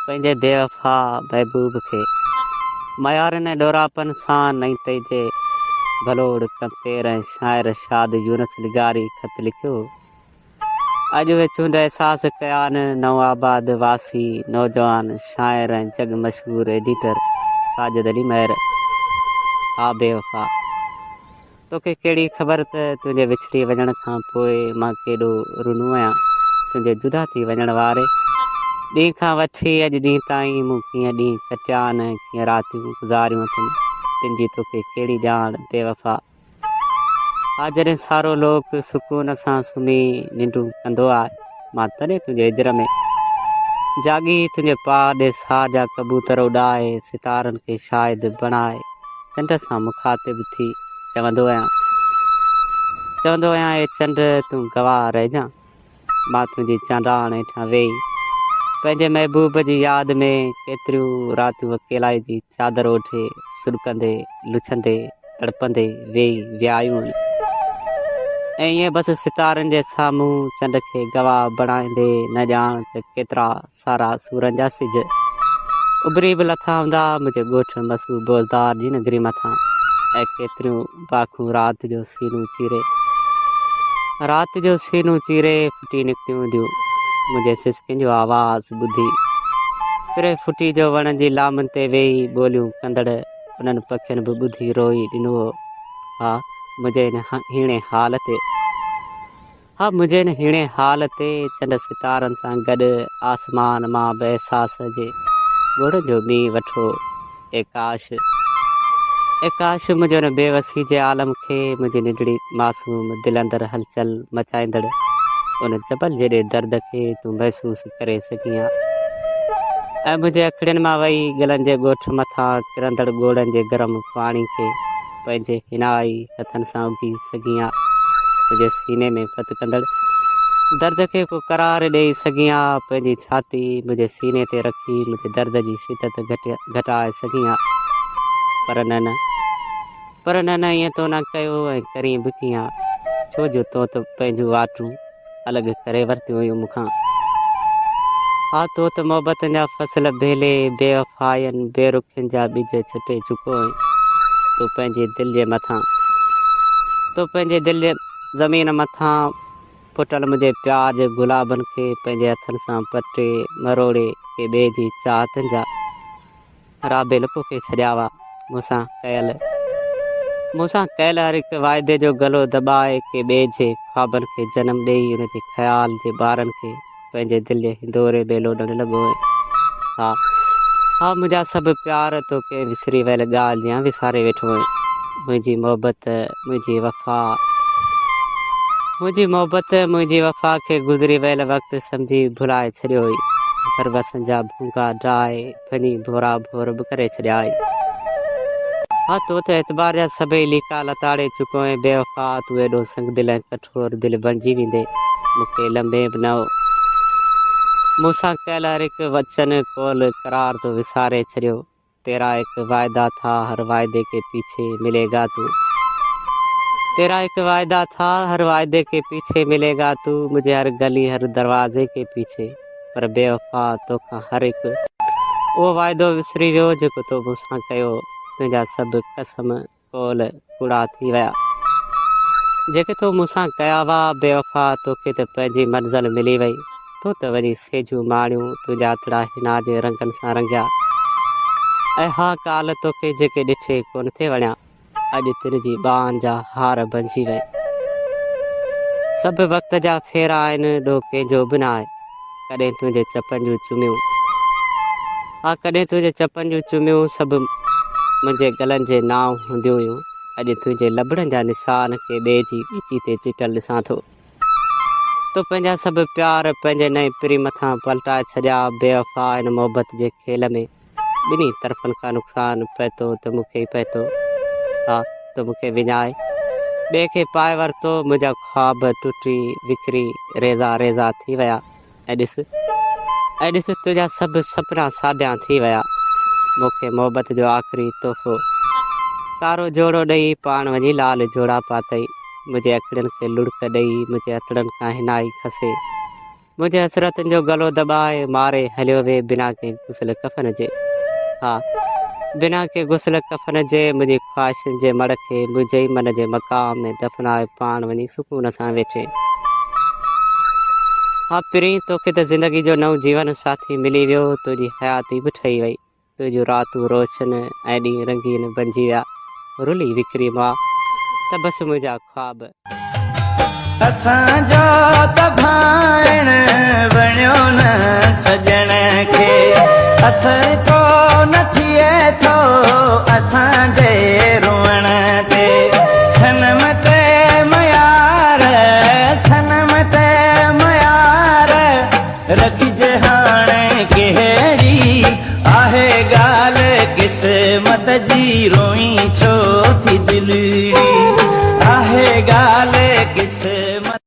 पंहिंजे बेवफ़ा महबूब खे मयारनि ऐं ॾोरापनि सां नई टहिजे भलोड़ कंपेर ऐं शाइर शाद यूनस लिगारी ख़त लिखियो। अॼु उहे चूंड अहसास कया आहिनि नवाबाद वासी नौजवान शाइर ऐं जग मशहूर एडिटर साजिद अली महर। हा बेवफ़ा, तोखे कहिड़ी ख़बर त तुंहिंजे विछड़ी वञण खां पोइ मां केॾो रुनो आहियां। तुंहिंजे जुदा थी वञण वारे ॾींहं खां वठी अॼु ॾींहं ताईं मूं कीअं ॾींहं कटिया आहिनि, कीअं रातियूं गुज़ारियूं अथमि, तुंहिंजी तोखे कहिड़ी ॼाण बेवफ़ा। हा जॾहिं सारो लोक सुकून सां सुम्ही निंडूं कंदो आहे, मां तॾहिं तुंहिंजे हिजर में जाॻी तुंहिंजे पाउ ॾे साह जा कबूतर उॾाए सितारनि खे शायदि बणाए चंड सां मुखातिब थी चवंदो आहियां ए चंड तूं गवाह रहिजां। मां तुंहिंजी चांडाण हेठां वेही पंहिंजे महबूब जी यादि में केतिरियूं रातियूं अकेलाई जी चादर ओढे सुॾकंदे लुछंदे तड़पंदे वेही वियायूं आहिनि। ऐं ईअं बसि सितारनि जे साम्हूं चंड खे गवाह बणाईंदे न ॼाण त केतिरा सारा सूरनि जा सिज उभरी बि लथा हूंदा मुंहिंजे ॻोठ मसूं बोज़दार जी नगरी मथां। ऐं केतिरियूं बाखूं राति जो सीनूं चीरे फुटी निकितियूं हूंदियूं मुंहिंजे सिसकिन जो आवाज़ु ॿुधी पिरे फुटी जो वण जी लामनि ते वेही ॿोलियूं कंदड़ उन्हनि पखियुनि बि ॿुधी रोई ॾिनो हो। हा मुंहिंजे हिन हीणे हाल ते चंड सितारनि सां गॾु आसमान मां बि अहसास जे ॻोढ़नि जो मींहुं वठो। ए काश मुंहिंजे हुन बेवसी जे आलम खे मुंहिंजी निंढड़ी मासूम दिलि अंदरि हलचल मचाईंदड़ उन जबल जहिड़े दर्द खे तूं महसूसु करे सघीं हा ऐं मुंहिंजे अखिड़ियुनि मां वेही गिलनि जे ॻोठ मथां किरंदड़ ॻोढ़नि जे गरम पाणी खे पंहिंजे हिनाई हथनि सां उगी सघीं हा। मुंहिंजे सीने में फत कंदड़ दर्द खे को करार ॾेई सघीं हा। पंहिंजी छाती मुंहिंजे सीने ते रखी मुंहिंजे दर्द जी शिदत घटाए सघीं हा। पर न ईअं तो न कयो ऐं करीं बि कीअं, छो जो तो त पंहिंजूं वाटूं अलॻि करे वरितियूं हुयूं मूंखां। हा तो त मोहबतनि जा फसल भेले बेवफ़ाइनि बेरुखियुनि जा ॿिज छटे चुको आहीं। तो पंहिंजे दिलि जे ज़मीन मथां फुटल मुंहिंजे प्यार जे गुलाबनि खे पंहिंजे हथनि सां पटे मरोड़े के ॿिए जी चाहतनि जा राबेल पोखे छॾिया हुआ। मूंसां कयल हर हिकु वाइदे जो गलो दॿाए के ॿिए जे ख्वाबनि खे जनम ॾेई उन जे ख़्याल जे ॿारनि खे पंहिंजे दिलि जे हिंदोरे में लोॾण लॻो आहीं। हा मुंहिंजा सभु प्यार तोखे विसरी वियल ॻाल्हि या विसारे वेठो आहीं। मुंहिंजी मुंहिंजी वफ़ा खे गुज़री वियल वक़्तु सम्झी भुलाए छॾियो हुई, पर वसनि जा भूंगा डाहे फनी भोरा भोर बि करे छॾिया हुई। हा तो त एतबार जा सभई लीका लताड़े चुको ऐं बेवफ़ा तूं एॾो संग दिलि ऐं कठोर दिलि बणिजी वेंदे मूंखे लंबे बि न हो। मूंसां कयल हर हिकु वचन कौल करार तो विसारे छॾियो। तेरा हिकु वाइदा था हर वाइदे के पीछे मिलेगा तू मुझे हर गली हर दरवाजे के पीछे। पर बेवफ़ा तोखां हर हिकु उहो वाइदो विसरी वियो जेको तो मूंसां कयो। तुंहिंजा सभु कसम कौल कूड़ा थी विया जेके तो मूंसां कया हुआ। बेवफ़ा तोखे त पंहिंजी मंज़िल मिली वई, तो त वञी सेजूं माणियूं तुंहिंजा हथड़ा हिना जे रंगनि सां रंगिया। ऐं हा काल तोखे जेके ॾिठे कोन थे वणिया, अॼु तुंहिंजी ॿाहुनि जा हार बणिजी वई। सभु वक़्त जा फेरा आहिनि ॾोह कंहिंजो बि न आहे। कॾहिं तुंहिंजे चपनि जूं चुमियूं सभु मुंहिंजे गलनि जे नाव हूंदियूं हुयूं। अॼु तुंहिंजे लभड़नि जा निशान के ॿिए जी ॻिची ते चिटल ॾिसां थो। तो पंहिंजा सभु प्यार पंहिंजे नए पिरी मथां पलटाए छॾिया। बेवफ़ा हिन मोहबत जे खेल में ॿिन्ही तरफ़नि खां नुक़सानु पए थो त मूंखे ई पए थो। हा तो मूंखे विञाए ॿिए खे पाए वरितो। मुंहिंजा ख्वाब टुटी विकिरी रेज़ा रेज़ा थी विया। ऐं ॾिस तुंहिंजा सभु सपना साॾिया थी विया। मूंखे मोहबत जो आख़िरी तोहफ़ो कारो जोड़ो ॾेई पाण वञी लाल जोड़ा पातई। मुंहिंजे अखिड़ियुनि खे लुड़क ॾेई मुंहिंजे हथड़नि खां हिनाई खसे मुंहिंजे हसरतुनि जो गलो दॿाए मारे हलियो वे बिना के गुसल कफ़न जे। हा, बिना के गुसल कफ़न जे मुंहिंजी ख़्वाहिशुनि जे मड़ खे मुंहिंजे ई मन जे मक़ाम में दफ़नाए पाण वञी सुकून सां वेठे। हा पिरी, तोखे त ज़िंदगी जो नओं जीवन साथी मिली वियो, तुंहिंजी हयाती बि ठही वई, तुंहिंजूं रातूं रोशन ऐं ॾींहुं रंगीन बणिजी विया, रुली विकिरी मां त बसि मुंहिंजा ख्वाब। असांजो त भाइण बणियो न सजण खे, असर को न थिए थो असांजे रुअण ते। सनम ते मयार, सनम ते मयार, रखिजे हाणे कहिड़ी आहे ॻाल्हि क़िस्मत जी, रोई छो थी दिलड़ी आहे ॻाल्हि क़िस्मत।